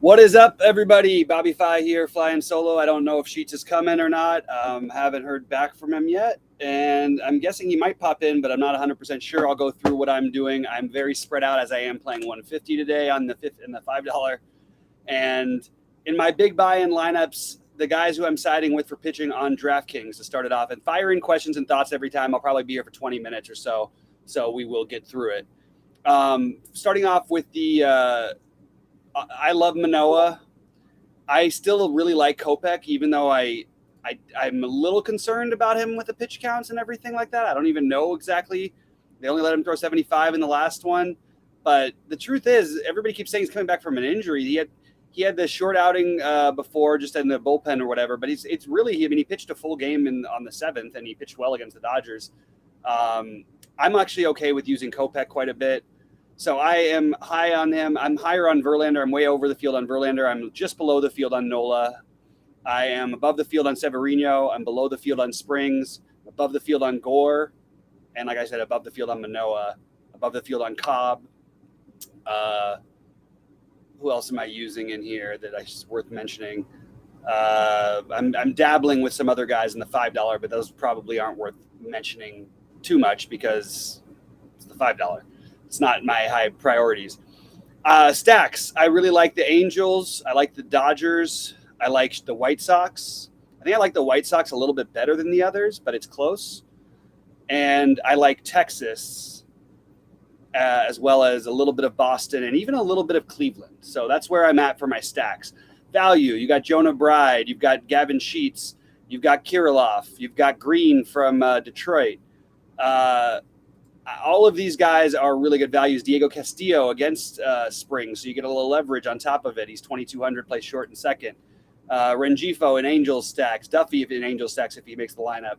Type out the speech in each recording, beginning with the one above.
What is up, everybody? Bobby Fi here, flying solo. I don't know if Sheets is coming or not. Haven't heard back from him yet, and I'm guessing he might pop in, but I'm not 100% sure. I'll go through what I'm doing. I'm very spread out as I am playing 150 today on the fifth and the $5, and in my big buy-in lineups, the guys who I'm siding with for pitching on DraftKings to start it off, and firing questions and thoughts every time. I'll probably be here for 20 minutes or so we will get through it. Starting off with I love Manoah. I still really like Kopech, even though I'm a little concerned about him with the pitch counts and everything like that. I don't even know exactly. They only let him throw 75 in the last one. But the truth is, everybody keeps saying he's coming back from an injury. He had the short outing before, just in the bullpen or whatever. But it's really, he pitched a full game on the 7th, and he pitched well against the Dodgers. I'm actually okay with using Kopech quite a bit. So I am high on him. I'm higher on Verlander. I'm way over the field on Verlander. I'm just below the field on Nola. I am above the field on Severino. I'm below the field on Springs, above the field on Gore. And like I said, above the field on Manoah, above the field on Cobb. Who else am I using in here that is worth mentioning? I'm dabbling with some other guys in the $5, but those probably aren't worth mentioning too much because it's the $5. It's not my high priorities. Stacks. I really like the Angels. I like the Dodgers. I like the White Sox. I think I like the White Sox a little bit better than the others, but it's close. And I like Texas, as well as a little bit of Boston and even a little bit of Cleveland. So that's where I'm at for my stacks. Value. You got Jonah Bride. You've got Gavin Sheets. You've got Kirilloff. You've got Green from Detroit. All of these guys are really good values. Diego Castillo against Springs, so you get a little leverage on top of it. He's 2,200, plays short and second. Rengifo in Angels stacks. Duffy in Angels stacks if he makes the lineup.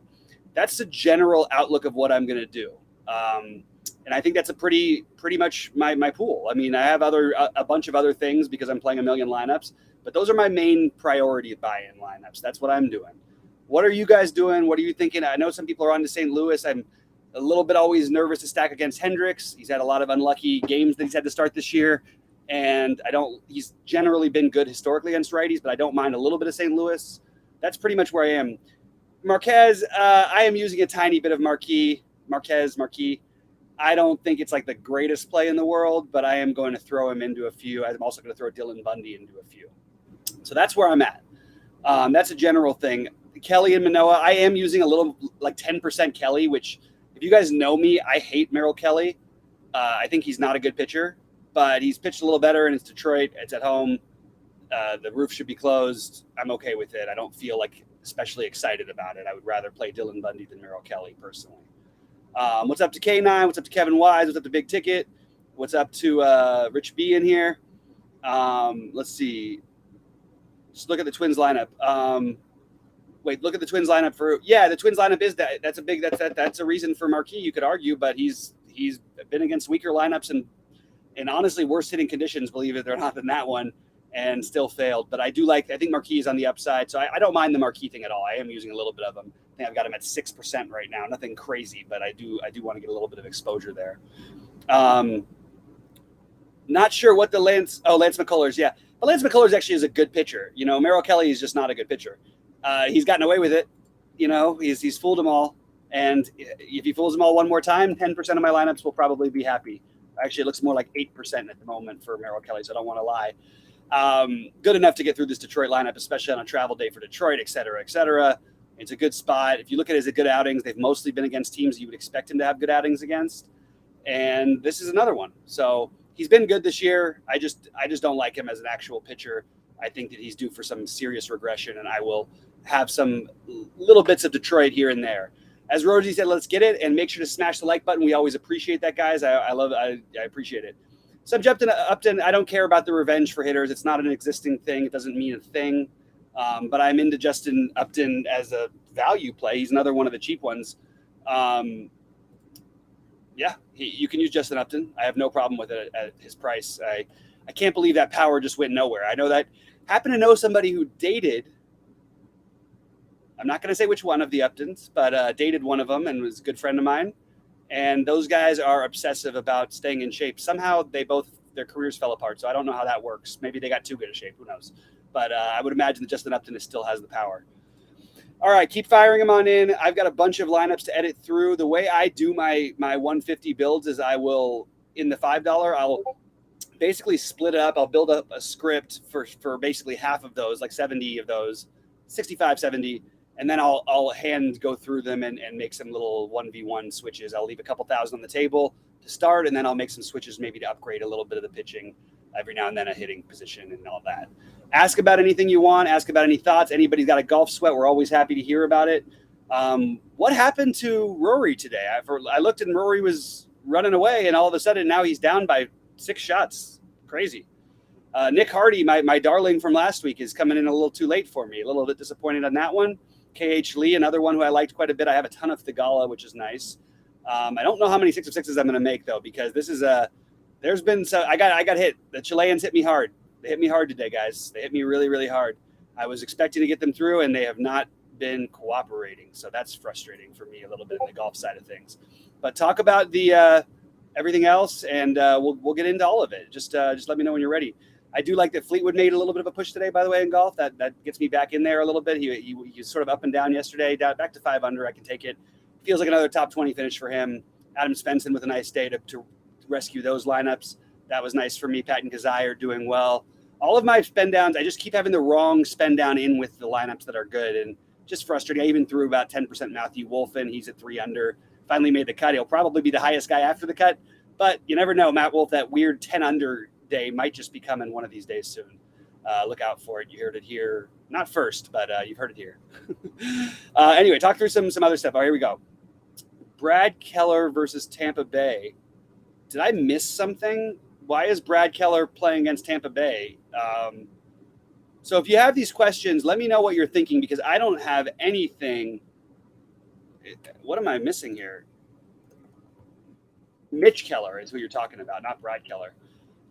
That's the general outlook of what I'm going to do. And I think that's a pretty much my pool. I mean, I have a bunch of other things because I'm playing a million lineups, but those are my main priority buy-in lineups. That's what I'm doing. What are you guys doing? What are you thinking? I know some people are on to St. Louis. I'm a little bit always nervous to stack against Hendricks. He's had a lot of unlucky games that he's had to start this year. And he's generally been good historically against righties, but I don't mind a little bit of St. Louis. That's pretty much where I am. Marquez, I am using a tiny bit of Marquis. I don't think it's like the greatest play in the world, but I am going to throw him into a few. I'm also going to throw Dylan Bundy into a few. So that's where I'm at. That's a general thing. Kelly and Manoah, I am using a little, like 10% Kelly, which, if you guys know me, I hate Merrill Kelly. I think he's not a good pitcher, but he's pitched a little better, and it's Detroit. It's at home. The roof should be closed. I'm okay with it. I don't feel like especially excited about it. I would rather play Dylan Bundy than Merrill Kelly personally. What's up to K9? What's up to Kevin Wise? What's up to Big Ticket? What's up to Rich B in here? Let's see. Just look at the Twins lineup. Look at the Twins lineup the Twins lineup is that's a reason for Marquis, you could argue, but he's been against weaker lineups and honestly worse hitting conditions, believe it or not, than that one, and still failed. But I think Marquis is on the upside, so I don't mind the Marquis thing at all. I am using a little bit of him. I think I've got him at 6% right now. Nothing crazy, but I do want to get a little bit of exposure there. Not sure what Lance McCullers, yeah. But Lance McCullers actually is a good pitcher. Merrill Kelly is just not a good pitcher. He's gotten away with it. He's fooled them all. And if he fools them all one more time, 10% of my lineups will probably be happy. Actually, it looks more like 8% at the moment for Merrill Kelly, so I don't want to lie. Good enough to get through this Detroit lineup, especially on a travel day for Detroit, et cetera, et cetera. It's a good spot. If you look at his good outings, they've mostly been against teams you would expect him to have good outings against. And this is another one. So he's been good this year. I just don't like him as an actual pitcher. I think that he's due for some serious regression, and I will have some little bits of Detroit here and there. As Rosie said, let's get it, and make sure to smash the like button. We always appreciate that, guys. I appreciate it. So I'm jumping to Upton. I don't care about the revenge for hitters. It's not an existing thing. It doesn't mean a thing. But I'm into Justin Upton as a value play. He's another one of the cheap ones. You can use Justin Upton. I have no problem with it at his price. I can't believe that power just went nowhere. I know that. Happen to know somebody who dated, I'm not going to say which one of the Uptons, but dated one of them and was a good friend of mine. And those guys are obsessive about staying in shape. Somehow they both their careers fell apart. So I don't know how that works. Maybe they got too good a shape. Who knows? But I would imagine that Justin Upton still has the power. All right, keep firing them on in. I've got a bunch of lineups to edit through. The way I do my 150 builds is I will, in the $5, I'll basically split it up. I'll build up a script for basically half of those, like 70 of those, 65, 70. And then I'll hand go through them and make some little 1v1 switches. I'll leave a couple thousand on the table to start, and then I'll make some switches maybe to upgrade a little bit of the pitching every now and then, a hitting position and all that. Ask about anything you want. Ask about any thoughts. Anybody's got a golf sweat, we're always happy to hear about it. What happened to Rory today? I looked and Rory was running away, and all of a sudden now he's down by 6 shots. Crazy. Nick Hardy, my darling from last week, is coming in a little too late for me. A little bit disappointed on that one. KH Lee, another one who I liked quite a bit. I have a ton of Thigala, which is nice. I don't know how many 6 of 6s I'm going to make, though, because this is there's been I got hit. The Chileans hit me hard. They hit me hard today, guys. They hit me really, really hard. I was expecting to get them through, and they have not been cooperating. So that's frustrating for me a little bit in the golf side of things. But talk about the everything else, and we'll get into all of it. Just let me know when you're ready. I do like that Fleetwood made a little bit of a push today, by the way, in golf. That gets me back in there a little bit. He was sort of up and down yesterday, back to 5 under. I can take it. Feels like another top 20 finish for him. Adam Svensson with a nice day to rescue those lineups. That was nice for me. Pat and Kazai are doing well. All of my spend downs, I just keep having the wrong spend down in with the lineups that are good, and just frustrating. I even threw about 10% Matthew Wolfen. He's at 3 under. Finally made the cut. He'll probably be the highest guy after the cut, but you never know. Matt Wolf, that weird 10 under day might just be coming one of these days soon. Look out for it. You heard it here, not first, but you've heard it here. Anyway, talk through some other stuff. All right, here we go. Brad Keller versus Tampa Bay. Did I miss something? Why is Brad Keller playing against Tampa Bay? So if you have these questions, let me know what you're thinking, because I don't have anything. What am I missing here? Mitch Keller is who you're talking about, not Brad Keller.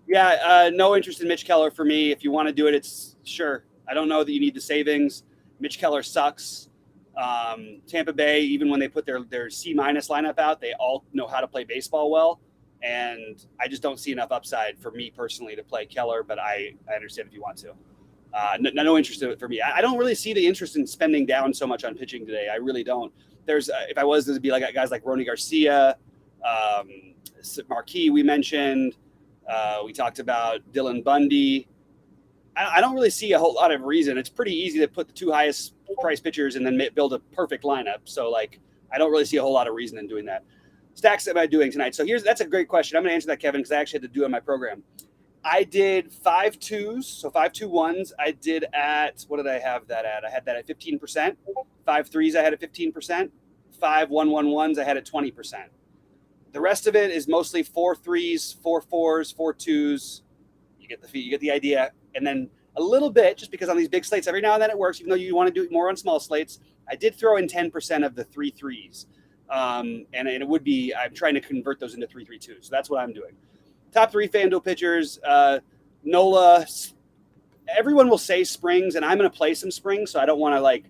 Yeah, no interest in Mitch Keller for me. If you want to do it, it's sure. I don't know that you need the savings. Mitch Keller sucks. Tampa Bay, even when they put their C- lineup out, they all know how to play baseball well. And I just don't see enough upside for me personally to play Keller, but I understand if you want to. No interest in it for me. I don't really see the interest in spending down so much on pitching today. I really don't. There's if I was, there'd be like guys like Ronny Garcia, Marquis we mentioned. We talked about Dylan Bundy. I don't really see a whole lot of reason. It's pretty easy to put the 2 highest price pitchers and then build a perfect lineup. So I don't really see a whole lot of reason in doing that. Stacks am I doing tonight? So that's a great question. I'm going to answer that, Kevin, because I actually had to do it in my program. I did 5 2s, so 5 2 1s. I did at, what did I have that at? I had that at 15%. 5 3s I had at 15%. 5 1 1 1s I had at 20%. The rest of it is mostly 4 3s, 4 4s, 4 2s. You get the idea. And then a little bit, just because on these big slates, every now and then it works, even though you want to do it more on small slates. I did throw in 10% of the 3 3s. And it would be, I'm trying to convert those into 3-3-2. So that's what I'm doing. Top 3 Fanduel pitchers, Nola. Everyone will say Springs, and I'm going to play some Springs, so I don't want to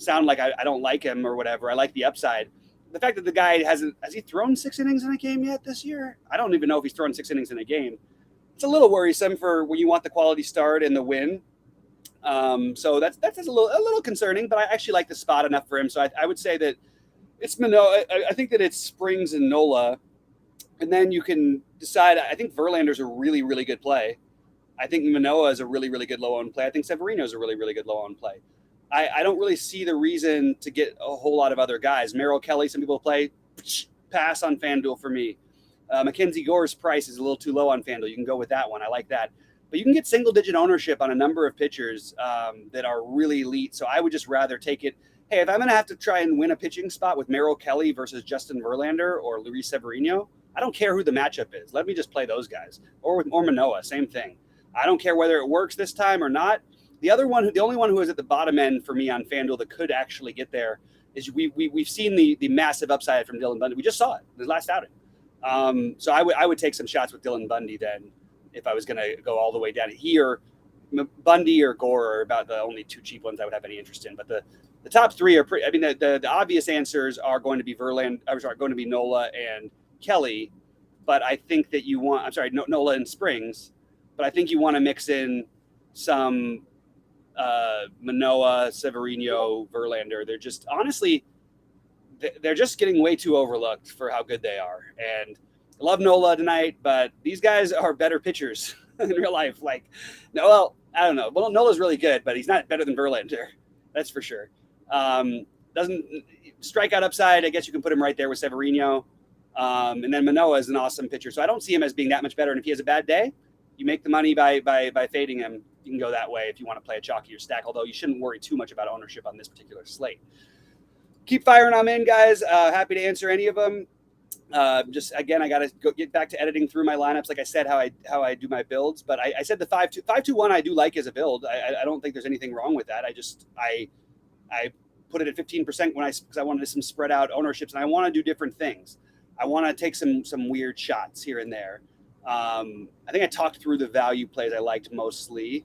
sound like I don't like him or whatever. I like the upside. The fact that the guy has he thrown 6 innings in a game yet this year? I don't even know if he's thrown 6 innings in a game. It's a little worrisome for when you want the quality start and the win. So that's a little concerning, but I actually like the spot enough for him. So I would say that it's Manoah. I think that it's Springs and Nola, and then you can decide. I think Verlander's a really, really good play. I think Manoah is a really, really good low-owned play. I think Severino's a really, really good low-owned play. I don't really see the reason to get a whole lot of other guys. Merrill Kelly, some people play. Pass on FanDuel for me. Mackenzie Gore's price is a little too low on FanDuel. You can go with that one. I like that. But you can get single-digit ownership on a number of pitchers that are really elite. So I would just rather take it. Hey, if I'm going to have to try and win a pitching spot with Merrill Kelly versus Justin Verlander or Luis Severino, I don't care who the matchup is. Let me just play those guys. Or Manoah, same thing. I don't care whether it works this time or not. The only one who is at the bottom end for me on FanDuel that could actually get there is we've seen the massive upside from Dylan Bundy. We just saw it in his last outing. So I would take some shots with Dylan Bundy then if I was going to go all the way down here. Bundy or Gore are about the only 2 cheap ones I would have any interest in. But the top 3 are pretty. I mean, the obvious answers are going to be Verlander, are going to be Nola and Kelly. but I think that you want, I'm sorry, Nola and Springs, but I think you want to mix in some Manoah, Severino, Verlander. They're just, honestly, they're just getting way too overlooked for how good they are. And I love Nola tonight, but these guys are better pitchers in real life. Like, no, well, I don't know. Well, Nola's really good, but he's not better than Verlander. That's for sure. Doesn't strikeout upside. I guess you can put him right there with Severino. And then Manoah is an awesome pitcher. So I don't see him as being that much better. And if he has a bad day, you make the money by fading him. You can go that way if you want to play a chalkier stack, although you shouldn't worry too much about ownership on this particular slate. Keep firing them in, guys. Happy to answer any of them. Just again, I got to go get back to editing through my lineups. Like I said, how I do my builds, but I said the 5-2-1 I do like as a build. I don't think there's anything wrong with that. I put it at 15% because I wanted some spread out ownerships, and I want to do different things. I want to take some weird shots here and there. I think I talked through the value plays I liked mostly.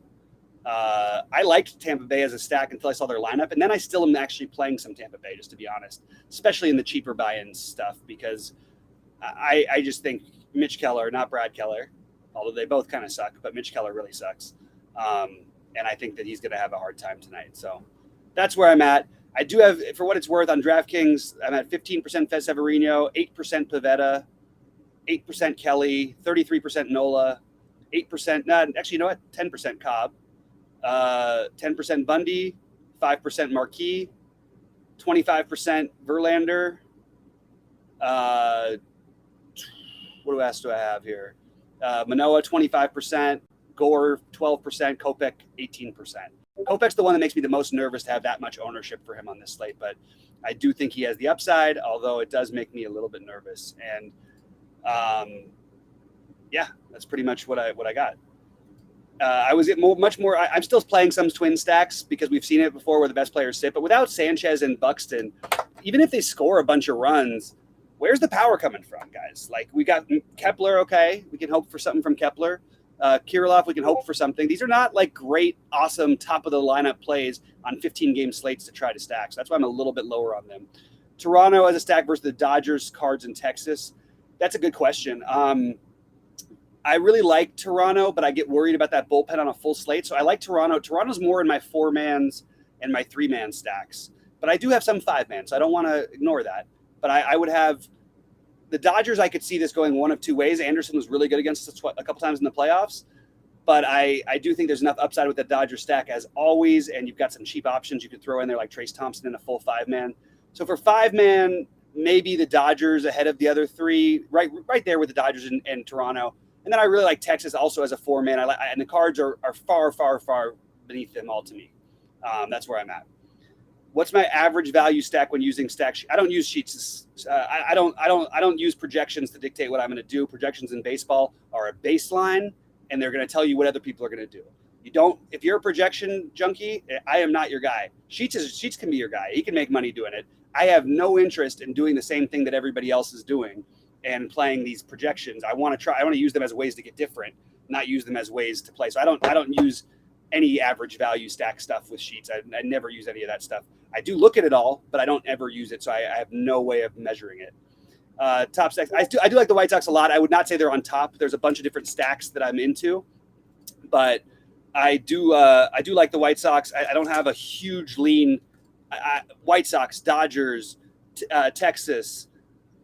I liked Tampa Bay as a stack until I saw their lineup, and then I still am actually playing some Tampa Bay, just to be honest, especially in the cheaper buy-in stuff, because I just think Mitch Keller, not Brad Keller, although they both kind of suck, but Mitch Keller really sucks. And I think that he's going to have a hard time tonight. So that's where I'm at. I do have, for what it's worth, on DraftKings, I'm at 15% Fez Severino, 8% Pivetta, 8% Kelly, 33% Nola, 8%, actually, you know what, 10% Cobb. 10% Bundy, 5% Marquis, 25% Verlander. What else do I have here? Manoah, 25%, Gore, 12%, Kopech, 18%. Kopech's the one that makes me the most nervous to have that much ownership for him on this slate, but I do think he has the upside, although it does make me a little bit nervous. And yeah, that's pretty much what I got. I was much more. I'm still playing some twin stacks because we've seen it before where the best players sit. But without Sanchez and Buxton, even if they score a bunch of runs, where's the power coming from, guys? Like, we got Kepler. Okay, we can hope for something from Kepler. Kirilloff, we can hope for something. These are not like great, awesome, top of the lineup plays on 15-game slates to try to stack. So that's why I'm a little bit lower on them. Toronto as a stack versus the Dodgers, Cards, and Texas. That's a good question. I really like Toronto, but I get worried about that bullpen on a full slate. So I like Toronto. Toronto's more in my 4-mans and my 3-man stacks. But I do have some 5-man, so I don't want to ignore that. But I would have the Dodgers. I could see this going one of two ways. Anderson was really good against us a couple times in the playoffs. But I do think there's enough upside with the Dodger stack as always. And you've got some cheap options you could throw in there, like Trace Thompson in a full 5-man. So for 5-man, maybe the Dodgers ahead of the other 3, right there with the Dodgers and Toronto. And then I really like Texas also as a 4-man. And the Cards are far, far, far beneath them all to me. That's where I'm at. What's my average value stack when using stack sheet? I don't use sheets. I don't use projections to dictate what I'm going to do. Projections in baseball are a baseline, and they're going to tell you what other people are going to do. You don't. If you're a projection junkie, I am not your guy. Sheets can be your guy. He can make money doing it. I have no interest in doing the same thing that everybody else is doing and playing these projections. I want to use them as ways to get different, not use them as ways to play. So I don't use any average value stack stuff with sheets. I never use any of that stuff. I do look at it all, but I don't ever use it. So I have no way of measuring it. Top stacks. I do like the White Sox a lot. I would not say they're on top. There's a bunch of different stacks that I'm into, but I do like the White Sox. I don't have a huge lean. White Sox, Dodgers, Texas,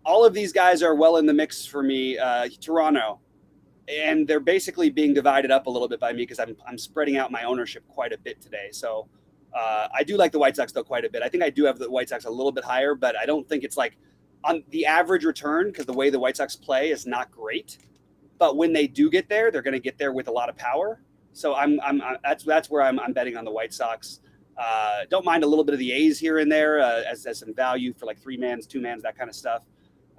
all of these guys are well in the mix for me. Toronto, and they're basically being divided up a little bit by me because I'm spreading out my ownership quite a bit today. So I do like the White Sox though quite a bit. I think I do have the White Sox a little bit higher, but I don't think it's like on the average return because the way the White Sox play is not great. But when they do get there, they're going to get there with a lot of power. So that's where I'm betting on the White Sox. Don't mind a little bit of the A's here and there as some value for like 3-mans, 2-mans, that kind of stuff.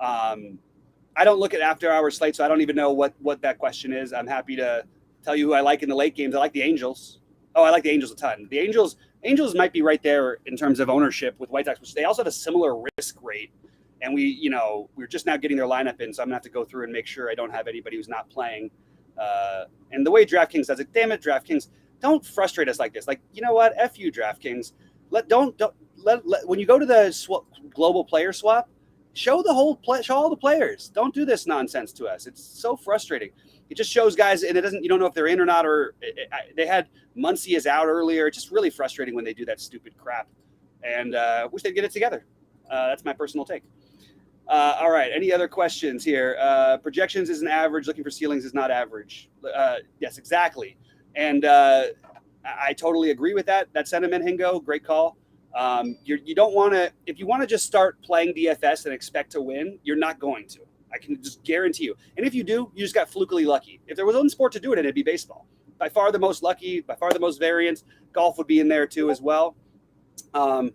I don't look at after hour slate, so I don't even know what that question is. I'm happy to tell you who I like in the late games. I like the Angels. Oh, I like the Angels a ton. The Angels might be right there in terms of ownership with White Sox, which they also have a similar risk rate. And we're just now getting their lineup in, so I'm gonna have to go through and make sure I don't have anybody who's not playing. And the way DraftKings does it, damn it, DraftKings, don't frustrate us like this. Like, you know what? F you, DraftKings. When you go to the global player swap, show all the players. Don't do this nonsense to us. It's so frustrating. It just shows guys, and you don't know if they're in or not, or they had Muncy is out earlier. It's just really frustrating when they do that stupid crap, and wish they'd get it together. That's my personal take. All right. Any other questions here? Projections isn't average. Looking for ceilings is not average. Yes, exactly. And I totally agree with that sentiment, Hingo. Great call. You don't want to, if you want to just start playing DFS and expect to win, you're not going to. I can just guarantee you. And if you do, you just got flukily lucky. If there was one sport to do it in, it'd be baseball. By far the most lucky, by far the most variance. Golf would be in there too as well. Yeah,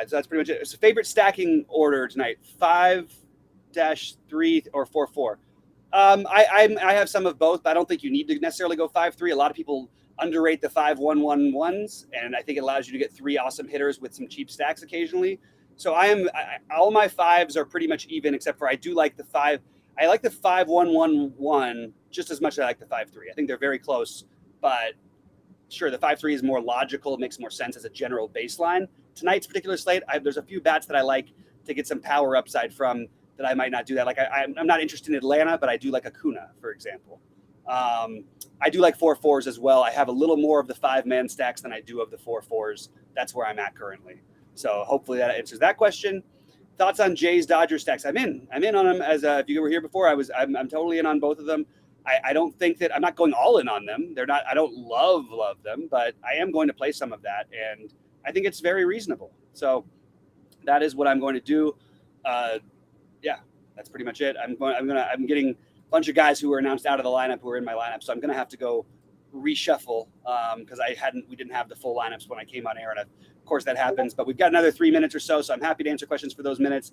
so that's pretty much it. It's a favorite stacking order tonight: 5-3 or 4-4. I have some of both, but I don't think you need to necessarily go 5-3. A lot of people underrate the 5-1-1-1s, and I think it allows you to get 3 awesome hitters with some cheap stacks occasionally. So all my 5s are pretty much even, except for I do like the 5. I like the 5-1-1-1 just as much as I like the 5-3. I think they're very close, but sure, the 5-3 is more logical. It makes more sense as a general baseline. Tonight's particular slate, there's a few bats that I like to get some power upside from that I might not do that. Like I'm not interested in Atlanta, but I do like Acuna, for example. I do like 4-4s as well. I have a little more of the 5-man stacks than I do of the 4-4s. That's where I'm at currently. So hopefully that answers that question. Thoughts on Jays Dodgers stacks? I'm in on them. As if you were here before, I'm totally in on both of them. I don't think that I'm not going all in on them. They're not. I don't love them, but I am going to play some of that, and I think it's very reasonable. So that is what I'm going to do. Yeah, that's pretty much it. I'm getting a bunch of guys who were announced out of the lineup who are in my lineup, so I'm going to have to go reshuffle because we didn't have the full lineups when I came on air, and of course that happens. But we've got another 3 minutes or so I'm happy to answer questions for those minutes.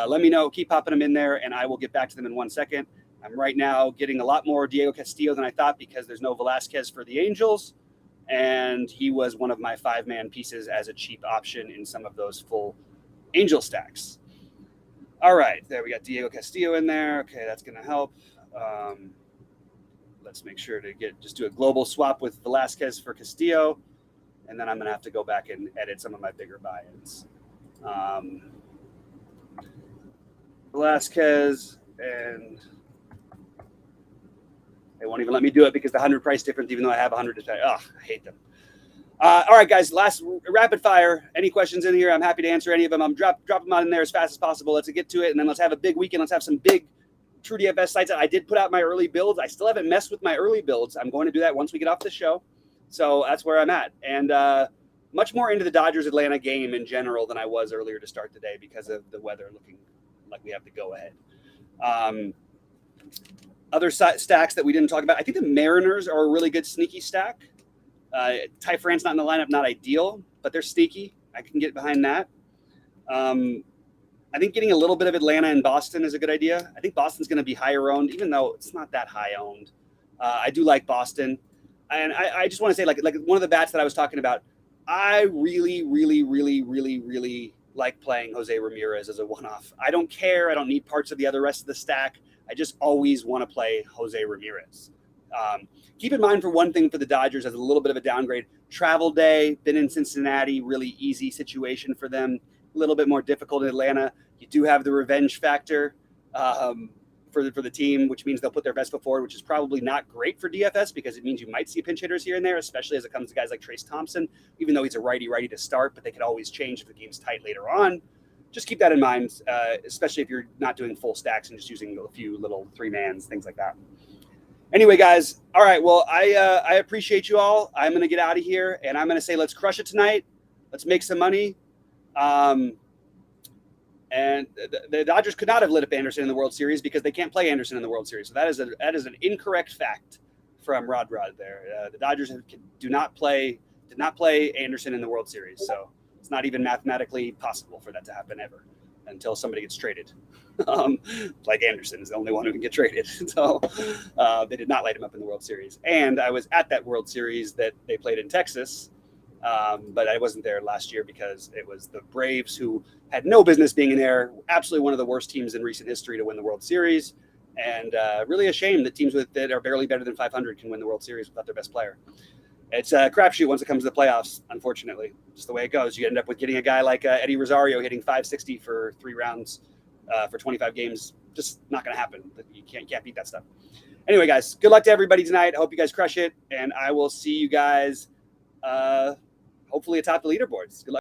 Let me know. Keep popping them in there, and I will get back to them in 1 second. I'm right now getting a lot more Diego Castillo than I thought because there's no Velasquez for the Angels, and he was one of my 5-man pieces as a cheap option in some of those full Angel stacks. All right, there we got Diego Castillo in there. Okay, that's going to help. Let's make sure to just do a global swap with Velasquez for Castillo, and then I'm going to have to go back and edit some of my bigger buy-ins. Velasquez, and they won't even let me do it because the 100 price difference, even though I have 100 to try. I hate them. All right, guys, last rapid fire. Any questions in here? I'm happy to answer any of them. I'm drop them out in there as fast as possible. Let's get to it, and then let's have a big weekend. Let's have some big True DFS sites. I did put out my early builds. I still haven't messed with my early builds. I'm going to do that once we get off the show. So that's where I'm at. And much more into the Dodgers-Atlanta game in general than I was earlier to start the day because of the weather looking like we have to go ahead. Other stacks that we didn't talk about, I think the Mariners are a really good sneaky stack. Ty France not in the lineup, not ideal, but they're sneaky. I can get behind that. I think getting a little bit of Atlanta and Boston is a good idea. I think Boston's going to be higher owned, even though it's not that high owned. I do like Boston. And I just want to say, like one of the bats that I was talking about, I really, really, really, really, really like playing Jose Ramirez as a one-off. I don't care. I don't need parts of the rest of the stack. I just always want to play Jose Ramirez. Keep in mind for one thing for the Dodgers as a little bit of a downgrade. Travel day, been in Cincinnati, really easy situation for them. A little bit more difficult in Atlanta. You do have the revenge factor for the team, which means they'll put their best foot forward, which is probably not great for DFS because it means you might see pinch hitters here and there, especially as it comes to guys like Trace Thompson, even though he's a righty to start, but they could always change if the game's tight later on. Just keep that in mind, especially if you're not doing full stacks and just using a few little 3-mans, things like that. Anyway, guys, all right, well, I appreciate you all. I'm going to get out of here, and I'm going to say let's crush it tonight. Let's make some money. And the Dodgers could not have lit up Anderson in the World Series because they can't play Anderson in the World Series. So that is an incorrect fact from Rod there. The Dodgers did not play Anderson in the World Series. So it's not even mathematically possible for that to happen ever until somebody gets traded. Like Anderson is the only one who can get traded. So they did not light him up in the World Series. And I was at that World Series that they played in Texas. But I wasn't there last year because it was the Braves who had no business being in there. Absolutely one of the worst teams in recent history to win the World Series. And really a shame that teams that are barely better than 500 can win the World Series without their best player. It's a crapshoot once it comes to the playoffs, unfortunately. Just the way it goes. You end up with getting a guy like Eddie Rosario hitting 560 for 3 rounds for 25 games. Just not going to happen. You can't beat that stuff. Anyway, guys, good luck to everybody tonight. I hope you guys crush it, and I will see you guys hopefully atop the leaderboards. Good luck.